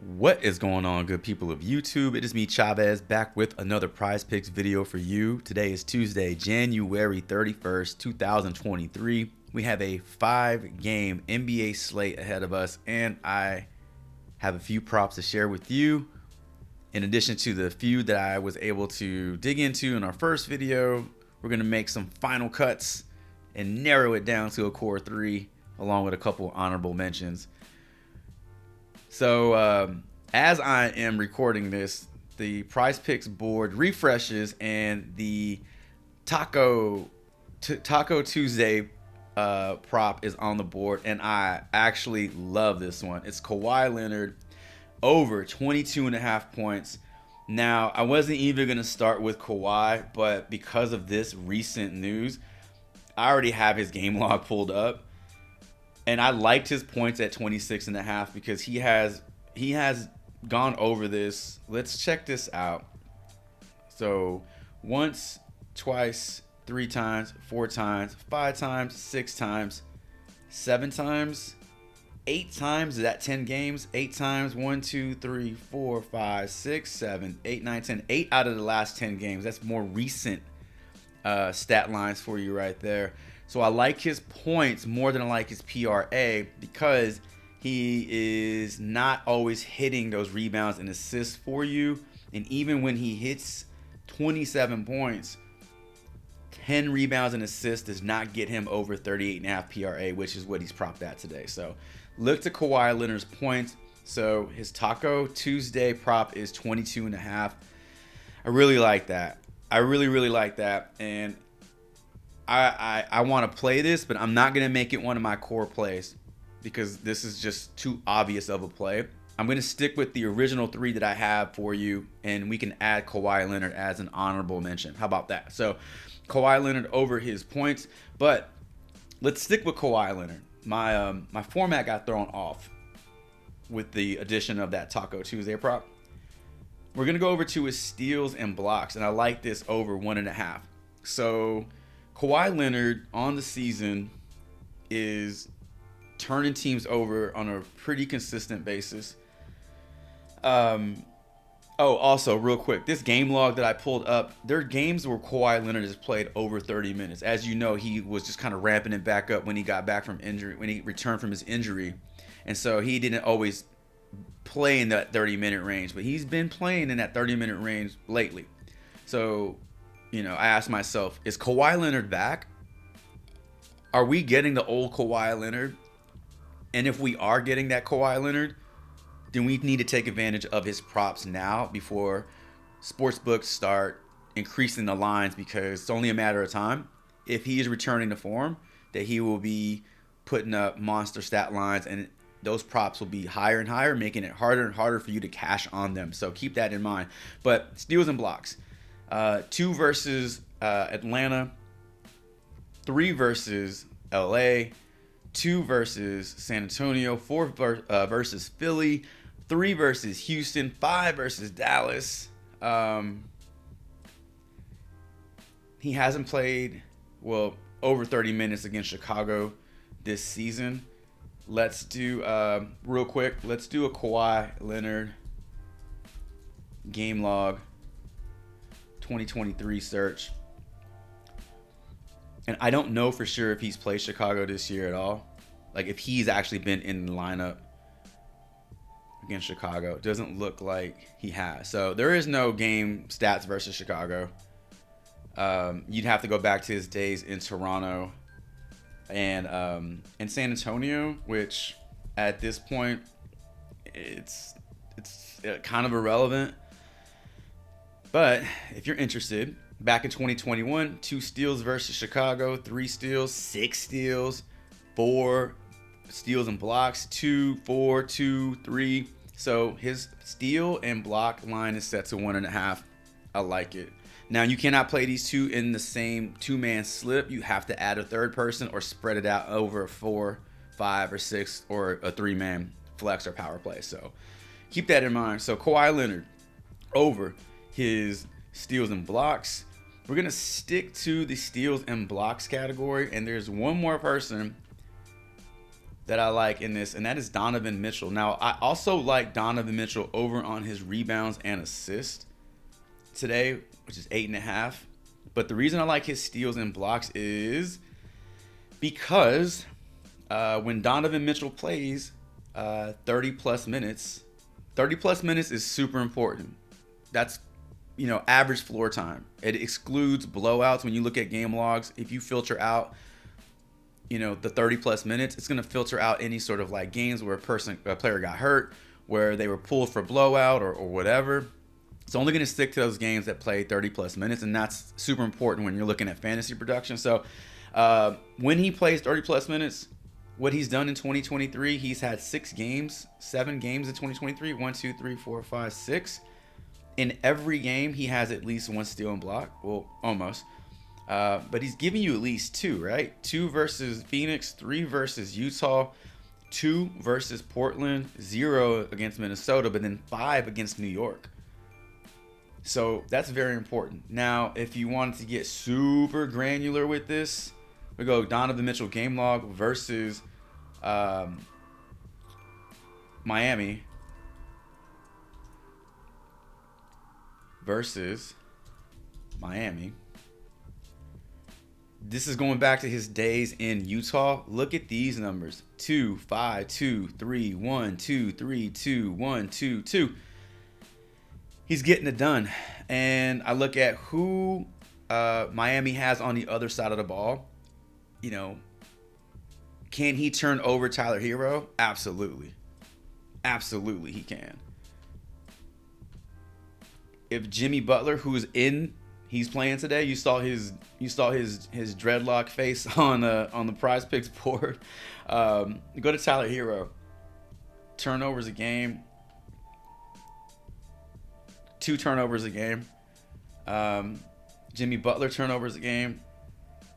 What is going on, good people of YouTube? It is me, Chavez, back with another Prize Picks video for you. Today is Tuesday, January 31st, 2023. We have a 5-game NBA slate ahead of us, and I have a few props to share with you. In addition to the few that I was able to dig into in our first video, we're going to make some final cuts and narrow it down to a core 3, along with a couple honorable mentions. So as I am recording this, the Prize Picks board refreshes and the Taco Tuesday prop is on the board, and I actually love this one. It's Kawhi Leonard over 22.5 points. Now, I wasn't even going to start with Kawhi, but because of this recent news, I already have his game log pulled up. And I liked his points at 26.5 because he has gone over this. Let's check this out. So once, twice, 3 times, 4 times, 5 times, 6 times, 7 times, 8 times. Is that 10 games? 8 times. 1, 2, 3, 4, 5, 6, 7, 8, 9, 10. 8 out of the last 10 games. That's more recent stat lines for you right there. So I like his points more than I like his PRA because he is not always hitting those rebounds and assists for you. And even when he hits 27 points, 10 rebounds and assists does not get him over 38.5 PRA, which is what he's propped at today. So look to Kawhi Leonard's points. So his Taco Tuesday prop is 22.5. I really like that. I really like that. And I want to play this, but I'm not going to make it one of my core plays because this is just too obvious of a play. I'm going to stick with the original 3 that I have for you, and we can add Kawhi Leonard as an honorable mention. How about that? So Kawhi Leonard over his points, but let's stick with Kawhi Leonard. My format got thrown off with the addition of that Taco Tuesday prop. We're going to go over to his steals and blocks, and I like this over 1.5. So Kawhi Leonard on the season is turning teams over on a pretty consistent basis. Also, real quick, this game log that I pulled up, there are games where Kawhi Leonard has played over 30 minutes. As you know, he was just kind of ramping it back up when he got back from injury, when he returned from his injury. And so he didn't always play in that 30-minute range, but he's been playing in that 30-minute range lately. So I asked myself, is Kawhi Leonard back? Are we getting the old Kawhi Leonard? And if we are getting that Kawhi Leonard, then we need to take advantage of his props now before sportsbooks start increasing the lines, because it's only a matter of time. If he is returning to form, that he will be putting up monster stat lines, and those props will be higher and higher, making it harder and harder for you to cash on them. So keep that in mind. But steals and blocks. 2 versus Atlanta, 3 versus LA, 2 versus San Antonio, 4 versus Philly, 3 versus Houston, 5 versus Dallas. He hasn't played, over 30 minutes against Chicago this season. Let's do, real quick, let's do a Kawhi Leonard game log 2023 search. And I don't know for sure if he's played Chicago this year at all. Like if he's actually been in the lineup against Chicago. It doesn't look like he has. So there is no game stats versus Chicago. You'd have to go back to his days in Toronto and in San Antonio, which at this point it's kind of irrelevant. But if you're interested, back in 2021, 2 steals versus Chicago, 3 steals, 6 steals, 4 steals and blocks, 2, 4, 2, 3. So his steal and block line is set to 1.5. I like it. Now, you cannot play these 2 in the same 2-man slip. You have to add a third person or spread it out over a 4, 5, or 6, or a 3-man flex or power play. So keep that in mind. So Kawhi Leonard over his steals and blocks. We're going to stick to the steals and blocks category, and there's one more person that I like in this, and that is Donovan Mitchell. Now, I also like Donovan Mitchell over on his rebounds and assists today, which is 8.5. But the reason I like his steals and blocks is because when Donovan Mitchell plays 30 plus minutes, 30 plus minutes is super important. That's, average floor time. It excludes blowouts. When you look at game logs, if you filter out, the 30 plus minutes, it's going to filter out any sort of like games where a player got hurt, where they were pulled for blowout or whatever. It's only going to stick to those games that play 30 plus minutes, and that's super important when you're looking at fantasy production. So when he plays 30 plus minutes, what he's done in 2023, he's had 7 games in 2023. 1, 2, 3, 4, 5, 6. In every game, he has at least one steal and block. Well, almost. But he's giving you at least 2, right? 2 versus Phoenix, 3 versus Utah, 2 versus Portland, 0 against Minnesota, but then 5 against New York. So that's very important. Now, if you wanted to get super granular with this, we go Donovan Mitchell game log versus Miami versus Miami. This is going back to his days in Utah. Look at these numbers. 2, 5, 2, 3, 1, 2, 3, 2, 1, 2, 2. He's getting it done. And I look at who Miami has on the other side of the ball. Can he turn over Tyler Hero? Absolutely. Absolutely he can. If Jimmy Butler, he's playing today, you saw his dreadlock face on the Prizepicks board. Go to Tyler Hero. Turnovers a game. 2 turnovers a game. Jimmy Butler turnovers a game.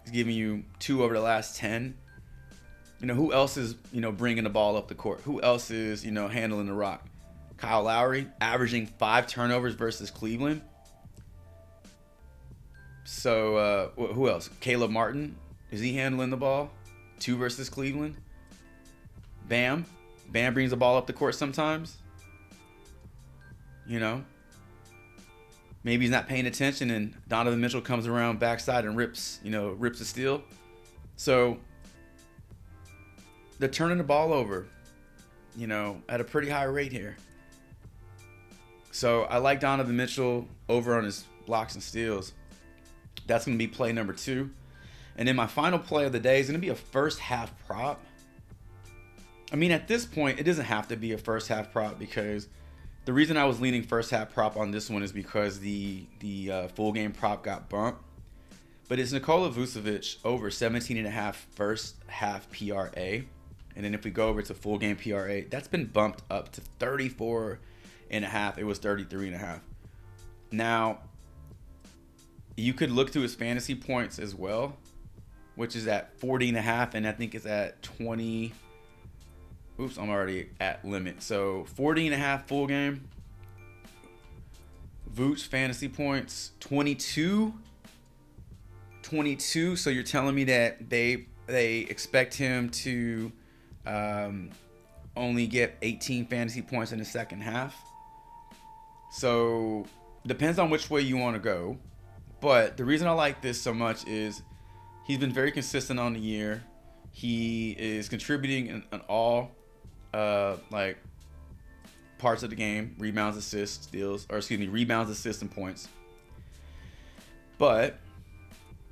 He's giving you 2 over the last 10. Who else is, bringing the ball up the court? Who else is, handling the rock? Kyle Lowry averaging 5 turnovers versus Cleveland. So who else? Caleb Martin. Is he handling the ball? 2 versus Cleveland. Bam brings the ball up the court sometimes. Maybe he's not paying attention and Donovan Mitchell comes around backside and rips a steal. So they're turning the ball over, at a pretty high rate here. So I like Donovan Mitchell over on his blocks and steals. That's going to be play number 2. And then my final play of the day is going to be a first half prop. I mean, at this point, it doesn't have to be a first half prop because the reason I was leaning first half prop on this one is because the full game prop got bumped. But it's Nikola Vucevic over 17.5 first half PRA. And then if we go over to full game PRA, that's been bumped up to 34.5. It was 33.5. Now, you could look to his fantasy points as well, which is at 40.5, and I think it's at 20. Oops, I'm already at limit. So 40.5 full game. Vooch fantasy points 22. So you're telling me that they expect him to only get 18 fantasy points in the second half. So depends on which way you want to go. But the reason I like this so much is he's been very consistent on the year. He is contributing in all parts of the game: rebounds, assists, steals, rebounds, assists, and points. But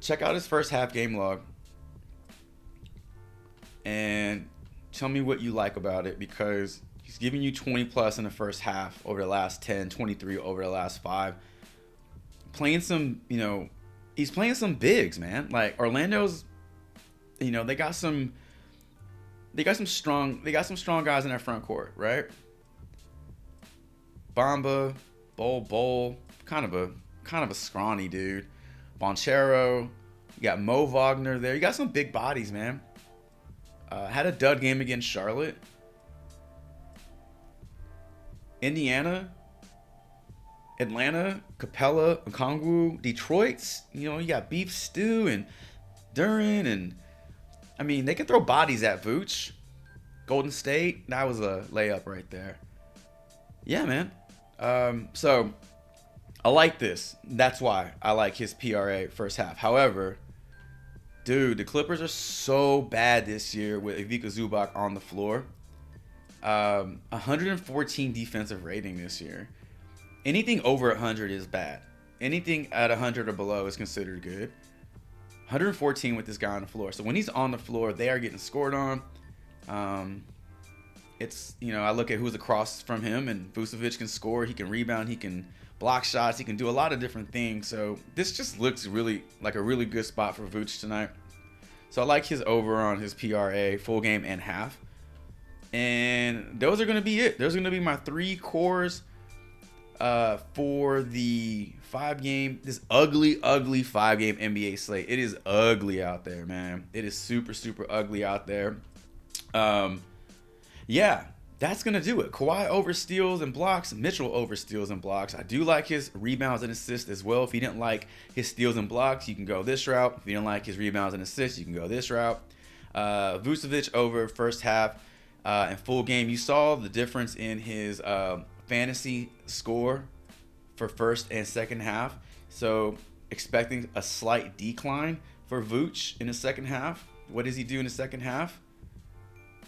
check out his first half game log and tell me what you like about it, because he's giving you 20 plus in the first half over the last 10, 23 over the last 5. Playing some, he's playing some bigs, man. Like Orlando's, they got some strong guys in their front court, right? Bamba, Bol, kind of a scrawny dude. Bonchero, you got Mo Wagner there. You got some big bodies, man. Had a dud game against Charlotte. Indiana, Atlanta, Capella, Okongwu, Detroit's, you got Beef Stew and Duran, and I mean, they can throw bodies at Vooch. Golden State, that was a layup right there. Yeah, man. So I like this. That's why I like his PRA first half. However, dude, the Clippers are so bad this year with Ivica Zubac on the floor. 114 defensive rating this year. Anything over 100 is bad. Anything at 100 or below is considered good. 114 with this guy on the floor. So when he's on the floor, they are getting scored on. It's, I look at who's across from him, and Vucevic can score, he can rebound, he can block shots, he can do a lot of different things. So this just looks really like a really good spot for Vooch tonight. So I like his over on his PRA, full game and half. And those are going to be it. Those are going to be my 3 cores for the 5-game, this ugly 5-game NBA slate. It is ugly out there, man. It is super, super ugly out there. Yeah, that's going to do it. Kawhi over steals and blocks. Mitchell over steals and blocks. I do like his rebounds and assists as well. If you didn't like his steals and blocks, you can go this route. If you didn't like his rebounds and assists, you can go this route. Vucevic over first half and full game. You saw the difference in his fantasy score for first and second half. So expecting a slight decline for Vooch in the second half. What does he do in the second half?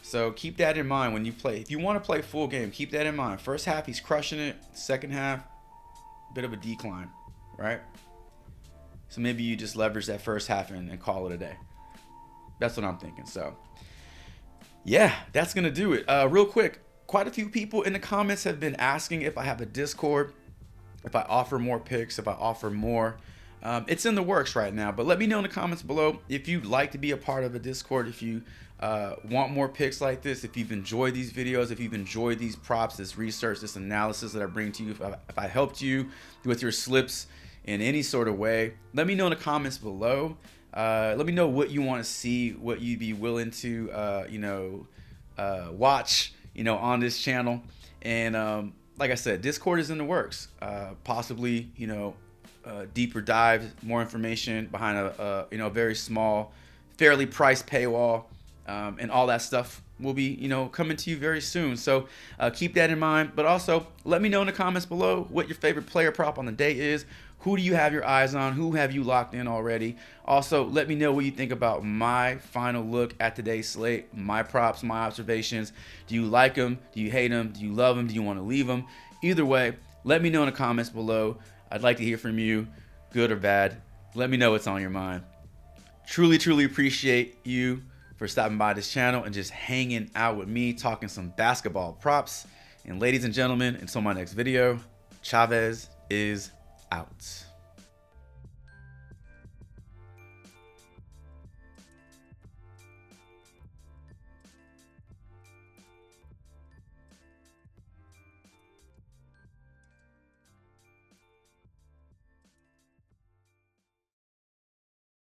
So keep that in mind when you play. If you want to play full game, keep that in mind. First half, he's crushing it. Second half, bit of a decline, right? So maybe you just leverage that first half and call it a day. That's what I'm thinking. So, yeah, that's going to do it. Real quick, quite a few people in the comments have been asking if I have a Discord, if I offer more picks, if I offer more. It's in the works right now, but let me know in the comments below if you'd like to be a part of a Discord, if you want more picks like this, if you've enjoyed these videos, if you've enjoyed these props, this research, this analysis that I bring to you, if I helped you with your slips in any sort of way, let me know in the comments below. Let me know what you want to see, what you'd be willing to, watch, on this channel. And like I said, Discord is in the works. Possibly, deeper dives, more information behind a very small, fairly priced paywall, and all that stuff will be coming to you very soon. So keep that in mind. But also let me know in the comments below what your favorite player prop on the day is. Who do you have your eyes on? Who have you locked in already? Also, let me know what you think about my final look at today's slate, my props, my observations. Do you like them? Do you hate them? Do you love them? Do you want to leave them? Either way, let me know in the comments below. I'd like to hear from you, good or bad. Let me know what's on your mind. Truly, truly appreciate you for stopping by this channel and just hanging out with me, talking some basketball props. And ladies and gentlemen, until my next video, Chavez is out.